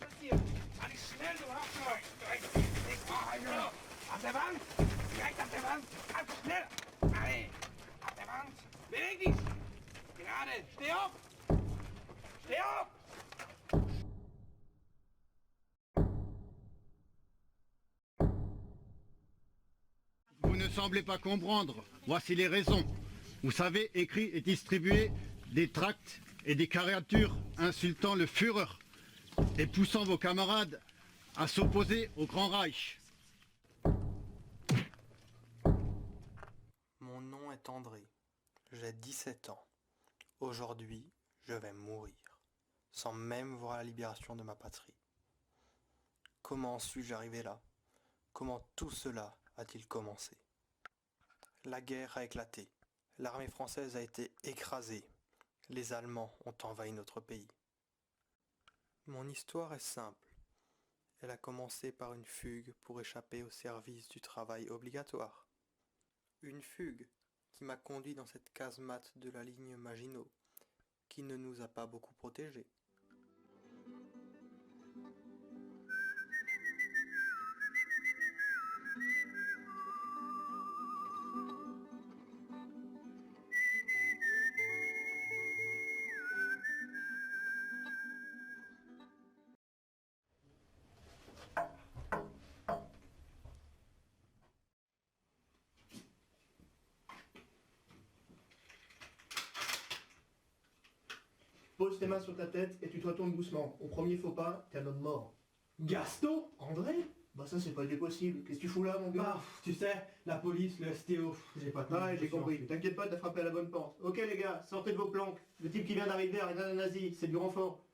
was passiert. Alles schnell, du Arschloch. Auf der Wand. Direkt auf der Wand. Ganz schnell. Allez. Auf der Wand. Beweg dich. Gerade. Steh auf. Steh auf. Vous ne semblez pas comprendre. Voici les raisons. Vous savez, écrit et distribué des tracts et des caricatures insultant le Führer et poussant vos camarades à s'opposer au Grand Reich. Mon nom est André. J'ai 17 ans. Aujourd'hui, je vais mourir, sans même voir la libération de ma patrie. Comment suis-je arrivé là? Comment tout cela a-t-il commencé? La guerre a éclaté. L'armée française a été écrasée. Les Allemands ont envahi notre pays. Mon histoire est simple. Elle a commencé par une fugue pour échapper au service du travail obligatoire. Une fugue qui m'a conduit dans cette casemate de la ligne Maginot, qui ne nous a pas beaucoup protégés. Pose tes mains sur ta tête et tu te retournes doucement. Au premier faux pas, t'es un homme mort. Gaston? André? Bah ça c'est pas des possibles. Qu'est-ce que tu fous là mon gars? Bah, tu sais, la police, le STO, j'ai pas tout. Ouais, j'ai compris. T'inquiète pas, t'as frappé à la bonne porte. Ok les gars, sortez de vos planques. Le type qui vient d'arriver a rien d'un nazi, c'est du renfort.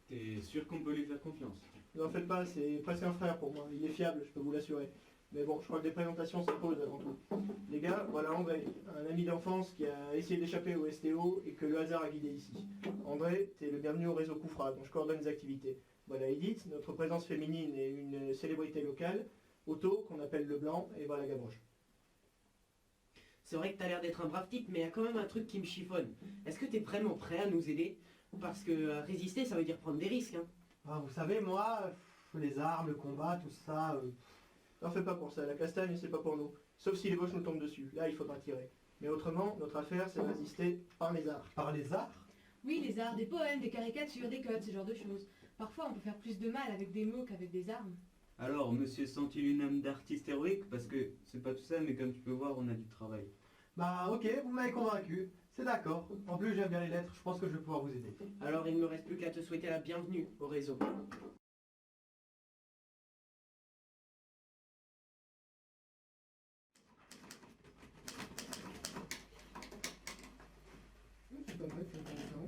T'es sûr qu'on peut lui faire confiance? Ne en faites pas, c'est presque un frère pour moi. Il est fiable, je peux vous l'assurer. Mais bon, je crois que les présentations s'imposent avant tout. Les gars, voilà André, un ami d'enfance qui a essayé d'échapper au STO et que le hasard a guidé ici. André, t'es le bienvenu au réseau Koufra, dont je coordonne les activités. Voilà Edith, notre présence féminine et une célébrité locale. Otto, qu'on appelle le Blanc, et voilà Gavroche. C'est vrai que t'as l'air d'être un brave type, mais il y a quand même un truc qui me chiffonne. Est-ce que t'es vraiment prêt à nous aider? Parce que résister, ça veut dire prendre des risques, hein. Ah, vous savez, moi, les armes, le combat, tout ça... N'en fais pas pour ça, la castagne c'est pas pour nous. Sauf si les Boches nous tombent dessus, là il faudra tirer. Mais autrement, notre affaire c'est de résister par les arts. Par les arts? Oui, les arts, des poèmes, des caricatures, des codes, ce genre de choses. Parfois on peut faire plus de mal avec des mots qu'avec des armes. Alors, monsieur sent-il une âme d'artiste héroïque? Parce que c'est pas tout ça, mais comme tu peux voir, on a du travail. Bah ok, vous m'avez convaincu, c'est d'accord. En plus j'aime bien les lettres, je pense que je vais pouvoir vous aider. Alors il ne me reste plus qu'à te souhaiter la bienvenue au réseau. C'est pas mal, c'est intéressant.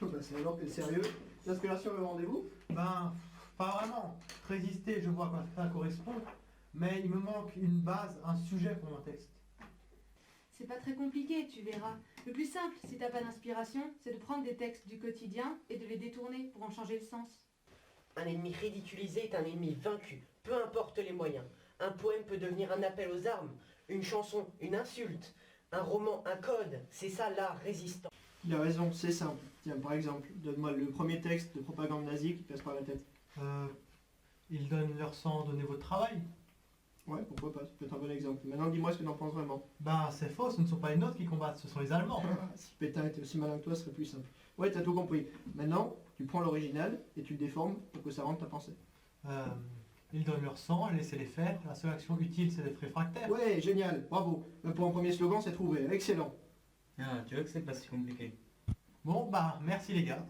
Bah c'est alors que sérieux. L'inspiration est au rendez-vous? Ben, pas vraiment. Résister, je vois quoi ça correspond, mais il me manque une base, un sujet pour mon texte. C'est pas très compliqué, tu verras. Le plus simple, si t'as pas d'inspiration, c'est de prendre des textes du quotidien et de les détourner pour en changer le sens. Un ennemi ridiculisé est un ennemi vaincu, peu importe les moyens. Un poème peut devenir un appel aux armes, une chanson, une insulte, un roman, un code. C'est ça l'art résistant. Il a raison, c'est simple. Tiens, par exemple, donne-moi le premier texte de propagande nazie qui te passe par la tête. Ils donnent leur sang, donnez votre travail. Ouais, pourquoi pas, c'est peut-être un bon exemple. Maintenant, dis-moi ce que t'en penses vraiment. Ben, c'est faux, ce ne sont pas les nôtres qui combattent, ce sont les Allemands. Si Pétain était aussi malin que toi, ce serait plus simple. Ouais, t'as tout compris. Maintenant, tu prends l'original et tu le déformes pour que ça rentre ta pensée. Ils donnent leur sang, laissez-les faire, la seule action utile c'est d'être réfractaire. Ouais, génial, bravo. Pour un premier slogan, c'est trouvé, excellent. Ah, tu vois que c'est pas si compliqué. Bon, bah, merci les gars.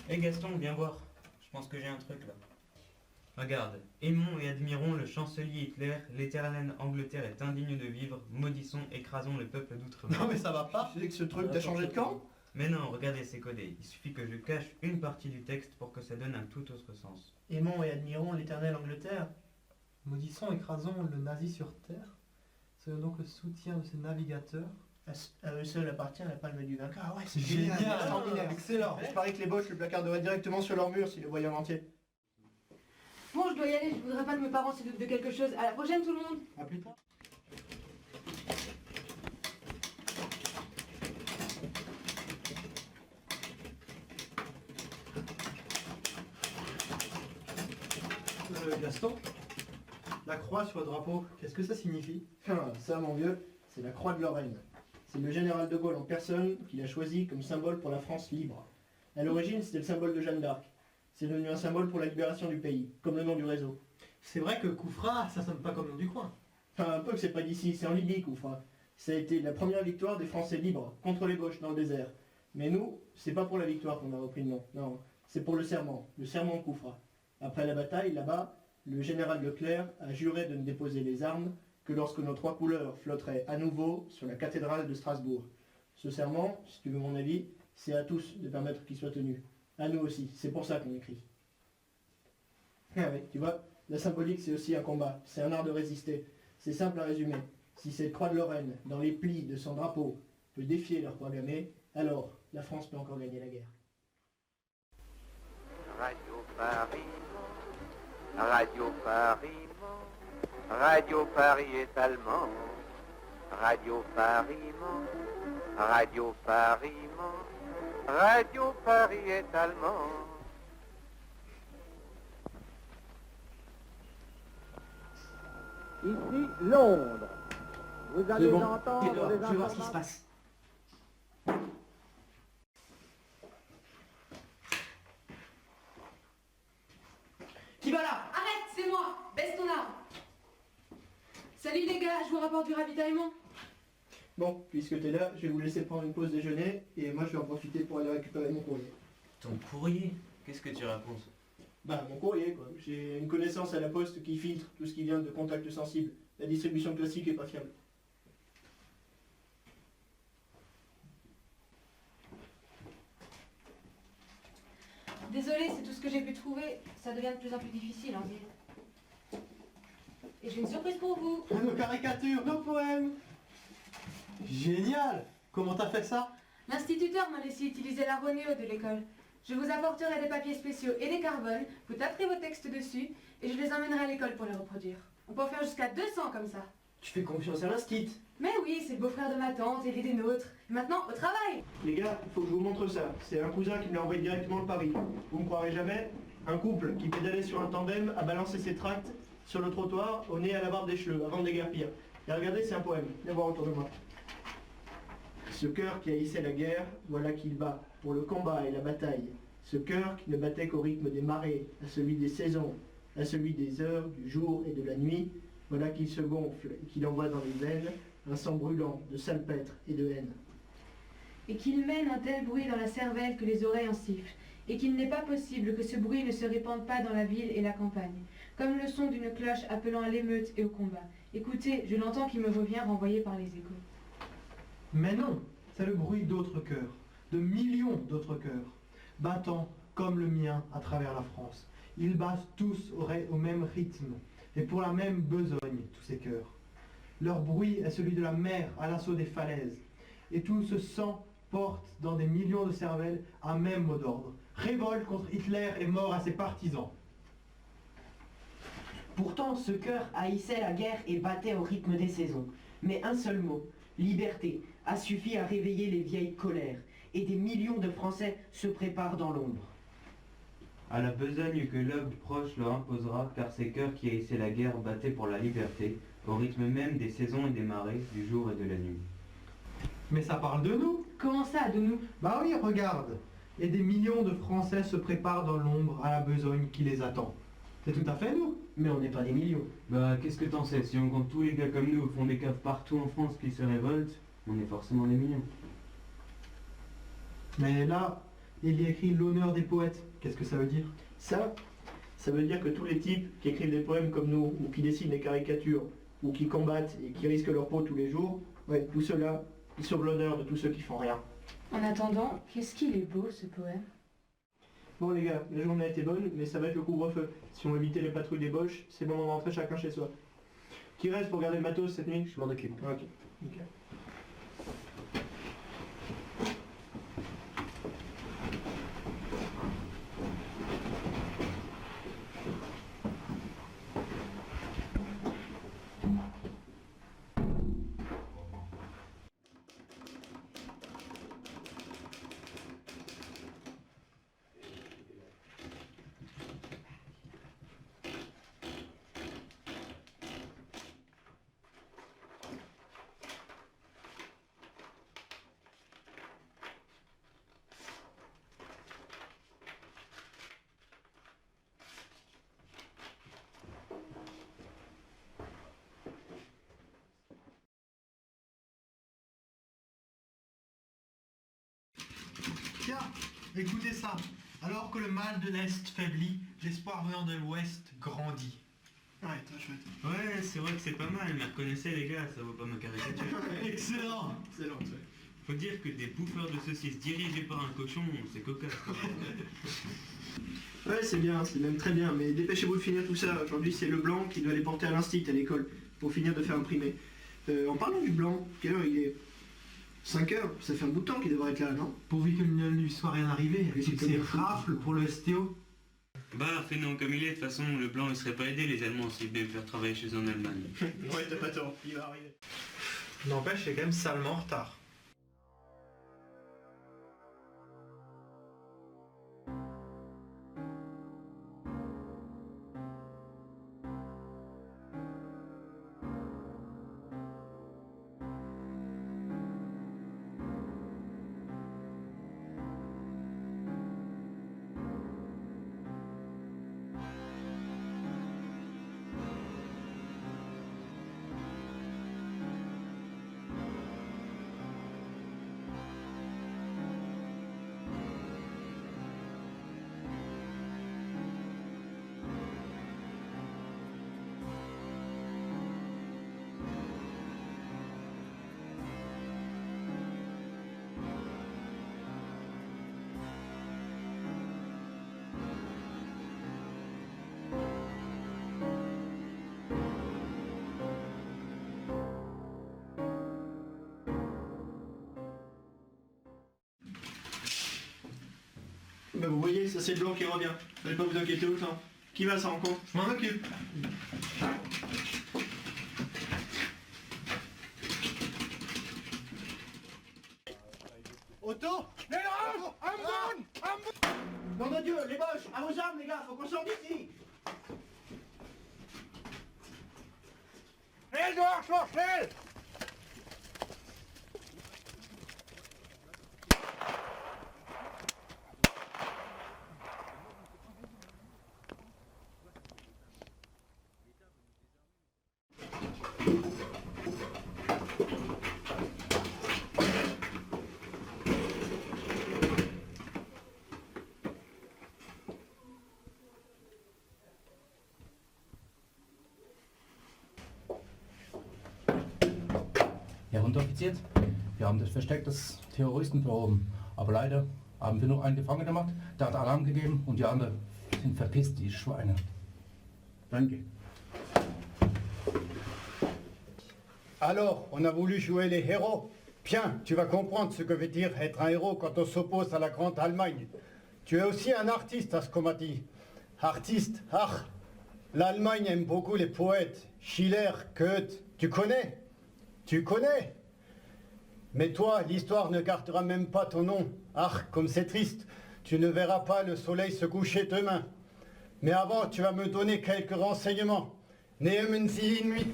Hé Gaston, viens voir. Je pense que j'ai un truc là. Regarde, aimons et admirons le chancelier Hitler, l'éternelle Angleterre est indigne de vivre, maudissons, écrasons le peuple d'outre-mer. Non mais ça va pas. Tu sais que ce truc, t'as changé de camp? Mais non, regardez, c'est codé. Il suffit que je cache une partie du texte pour que ça donne un tout autre sens. Aimons et admirons l'éternelle Angleterre. Maudissons, écrasons le nazi sur terre. C'est donc le soutien de ces navigateurs. À eux seuls appartient la palme du vainqueur. Ah ouais, c'est Génial, extraordinaire. excellent. Je parie que les Boches le placarderaient directement sur leur mur s'ils le voyaient en entier. Bon, je dois y aller, je voudrais pas que mes parents se doutent de quelque chose. À la prochaine tout le monde. À plus tard. Gaston, la croix sur le drapeau, qu'est-ce que ça signifie? Ça, mon vieux, c'est la croix de Lorraine. C'est le général de Gaulle en personne qui l'a choisi comme symbole pour la France libre. À l'origine, c'était le symbole de Jeanne d'Arc. C'est devenu un symbole pour la libération du pays, comme le nom du réseau. C'est vrai que Koufra, ça sonne pas comme le nom du coin. Enfin, un peu que c'est pas d'ici, c'est en Libye, Koufra. Ça a été la première victoire des Français libres contre les Boches dans le désert. Mais nous, c'est pas pour la victoire qu'on a repris le nom, non, c'est pour le serment de Koufra. Après la bataille, là-bas, le général Leclerc a juré de ne déposer les armes que lorsque nos 3 couleurs flotteraient à nouveau sur la cathédrale de Strasbourg. Ce serment, si tu veux mon avis, c'est à tous de permettre qu'il soit tenu. À nous aussi, c'est pour ça qu'on écrit. Ah oui, tu vois, la symbolique c'est aussi un combat, c'est un art de résister. C'est simple à résumer. Si cette croix de Lorraine, dans les plis de son drapeau, peut défier leur croix gammée, alors la France peut encore gagner la guerre. Radio Paris, Radio Paris, Radio Paris est allemand. Radio Paris, Radio Paris, Radio Paris est allemand. Ici Londres. Vous allez bon. entendre des Je vais voir ce qui informations. se passe. Qui va là? Arrête, c'est moi. Baisse ton arme. Salut les gars, je vous rapporte du ravitaillement. Bon, puisque t'es là, je vais vous laisser prendre une pause déjeuner, et moi je vais en profiter pour aller récupérer mon courrier. Ton courrier? Qu'est-ce que tu racontes? Bah, mon courrier, quoi. J'ai une connaissance à la poste qui filtre tout ce qui vient de contacts sensibles. La distribution classique est pas fiable. Désolée, c'est tout ce que j'ai pu trouver. Ça devient de plus en plus difficile en ville. Et j'ai une surprise pour vous. Ah, nos caricatures, nos poèmes. Génial. Comment t'as fait ça? L'instituteur m'a laissé utiliser la Ronéo de l'école. Je vous apporterai des papiers spéciaux et des carbones, vous taperez vos textes dessus, et je les emmènerai à l'école pour les reproduire. On peut en faire jusqu'à 200 comme ça. Tu fais confiance à l'instit. Mais oui, c'est le beau-frère de ma tante, et des nôtres. Et maintenant, au travail. Les gars, il faut que je vous montre ça. C'est un cousin qui me l'a envoyé directement de Paris. Vous me croirez jamais, un couple qui pédalait sur un tandem a balancé ses tracts sur le trottoir, au nez à la barbe des cheveux, avant de déguerpir. Et regardez, c'est un poème. Viens voir autour de moi. Ce cœur qui haïssait la guerre, voilà qu'il bat pour le combat et la bataille. Ce cœur qui ne battait qu'au rythme des marées, à celui des saisons, à celui des heures, du jour et de la nuit, voilà qu'il se gonfle et qu'il envoie dans les veines un sang brûlant de salpêtre et de haine. Et qu'il mène un tel bruit dans la cervelle que les oreilles en sifflent, et qu'il n'est pas possible que ce bruit ne se répande pas dans la ville et la campagne, comme le son d'une cloche appelant à l'émeute et au combat. Écoutez, je l'entends qui me revient renvoyé par les échos. Mais non, c'est le bruit d'autres cœurs, de millions d'autres cœurs, battant comme le mien à travers la France. Ils battent tous au même rythme, et pour la même besogne, tous ces cœurs. Leur bruit est celui de la mer à l'assaut des falaises, et tout ce sang porte dans des millions de cervelles un même mot d'ordre. Révolte contre Hitler et mort à ses partisans. Pourtant, ce cœur haïssait la guerre et battait au rythme des saisons. Mais un seul mot, liberté, a suffi à réveiller les vieilles colères, et des millions de Français se préparent dans l'ombre. À la besogne que l'aube proche leur imposera, car ces cœurs qui haïssaient la guerre battaient pour la liberté, au rythme même des saisons et des marées, du jour et de la nuit. Mais ça parle de nous. Comment ça, de nous? Bah oui, regarde. Et des millions de Français se préparent dans l'ombre à la besogne qui les attend. C'est tout à fait nous. Mais on n'est pas des millions. Bah, qu'est-ce que t'en sais? Si on compte tous les gars comme nous au fond des caves partout en France qui se révoltent, on est forcément des millions. Mais là, il y a écrit l'honneur des poètes. Qu'est-ce que ça veut dire? Ça veut dire que tous les types qui écrivent des poèmes comme nous, ou qui dessinent des caricatures, ou qui combattent et qui risquent leur peau tous les jours, ouais, tout cela, ils sauvent l'honneur de tous ceux qui font rien. En attendant, qu'est-ce qu'il est beau ce poème. Bon les gars, la journée a été bonne, mais ça va être le couvre-feu. Si on évitait les patrouilles des Boches, c'est le moment de rentrer chacun chez soi. Qui reste pour garder le matos cette nuit? Je m'en occupe. Ok, nickel. Écoutez ça. Alors que le mal de l'Est faiblit, l'espoir venant de l'Ouest grandit. Ouais, très chouette. Ouais, c'est vrai que c'est pas mal, mais reconnaissez les gars, ça vaut pas ma caricature. Excellent. Excellent, ouais. Faut dire que des bouffeurs de saucisses dirigés par un cochon, c'est cocasse. Ouais, c'est bien, c'est même très bien, mais dépêchez-vous de finir tout ça. Aujourd'hui, c'est le blanc qui doit les porter à l'instit à l'école pour finir de faire imprimer. En parlant du blanc, quelle heure il est 5 heures, ça fait un bout de temps qu'il devrait être là, non? Pourvu qu'il ne lui soit rien arrivé, avec toutes ces rafles pour le STO. Bah, fais-nous comme il est, de toute façon, le blanc il serait pas aidé les Allemands s'ils devaient me faire travailler chez eux en Allemagne. Ouais, t'as pas tort, il va arriver. N'empêche, c'est quand même salement en retard. Bah vous voyez, ça c'est le blanc qui revient. Vous n'allez pas vous inquiéter autant. Qui va à sa rencontre? Je m'en occupe. Otto! Nom de Dieu, les boches, à vos armes les gars, faut qu'on sorte d'ici! Schnell, Arschloch, schnell! Herr Unteroffizier, wir haben das Versteck des Terroristen verhoben. Aber leider haben wir nur einen Gefangenen gemacht, der hat Alarm gegeben und die anderen sind verpisst, die Schweine. Danke. Alors, on a voulu jouer les héros. Bien, tu vas comprendre ce que veut dire être un héros quand on s'oppose à la grande Allemagne. Tu es aussi un artiste, à ce qu'on m'a dit. Artiste, ach, l'Allemagne aime beaucoup les poètes. Schiller, Goethe, tu connais? Tu connais? Mais toi, l'histoire ne gardera même pas ton nom. Ah, comme c'est triste. Tu ne verras pas le soleil se coucher demain. Mais avant, tu vas me donner quelques renseignements. Nehmen Sie ihn mit.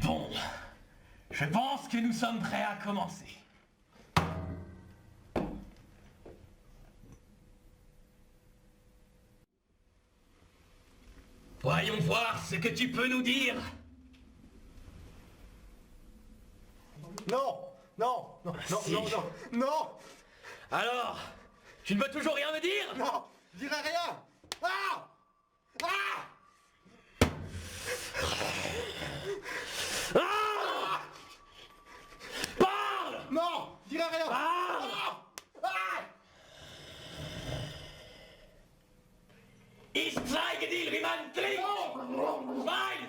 Bon, je pense que nous sommes prêts à commencer. Voyons voir ce que tu peux nous dire. Non! Non! Non! Non! Si. Non! Non! Non! Alors, tu ne veux toujours rien me dire? Non! Je dirai rien! Ah! Ah! Ah! Parle! Non! Je dirai rien! Parle! Ah! Ich zeige dir, wie man trinkt! Schwein!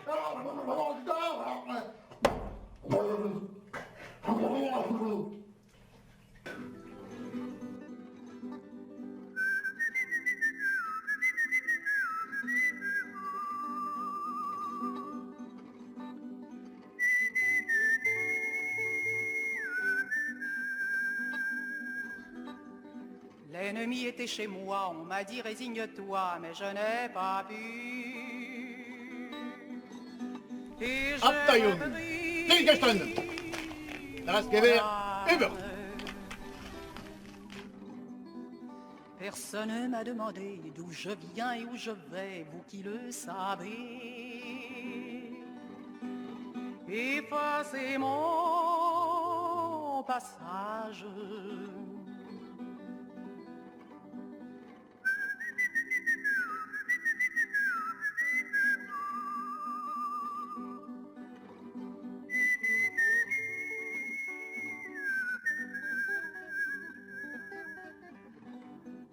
L'ennemi était chez moi, on m'a dit résigne-toi, mais je n'ai pas pu. Et j'ai Abteilung! repris Stillgestanden! Das Gewehr über! Personne ne m'a demandé d'où je viens et où je vais, vous qui le savez. Effacez mon passage.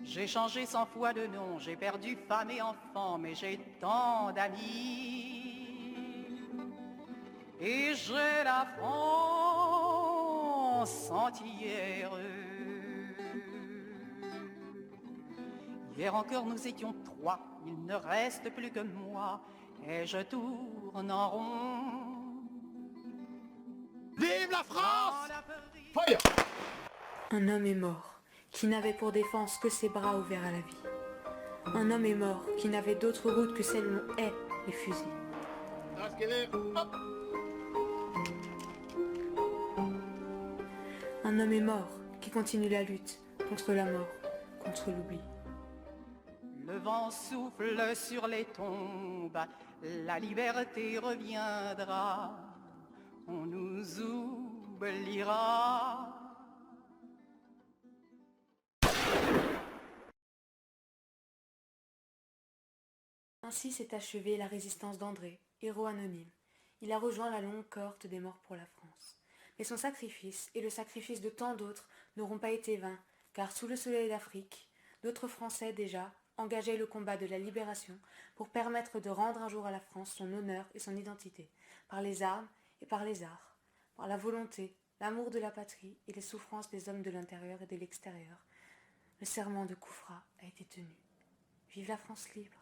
J'ai changé 100 fois de nom, j'ai perdu femme et enfant, mais j'ai tant d'amis. Et j'ai la France entière. Hier encore nous étions 3, il ne reste plus que moi, et je tourne en rond. Vive la France! Fire! Un homme est mort, qui n'avait pour défense que ses bras ouverts à la vie. Un homme est mort, qui n'avait d'autre route que celle où l'on hait les fusils. Un homme est mort, qui continue la lutte contre la mort, contre l'oubli. Le vent souffle sur les tombes, la liberté reviendra, on nous oubliera. Ainsi s'est achevée la résistance d'André, héros anonyme. Il a rejoint la longue cohorte des morts pour la France. Mais son sacrifice et le sacrifice de tant d'autres n'auront pas été vains, car sous le soleil d'Afrique, d'autres Français déjà engageaient le combat de la libération pour permettre de rendre un jour à la France son honneur et son identité, par les armes et par les arts, par la volonté, l'amour de la patrie et les souffrances des hommes de l'intérieur et de l'extérieur. Le serment de Koufra a été tenu. Vive la France libre!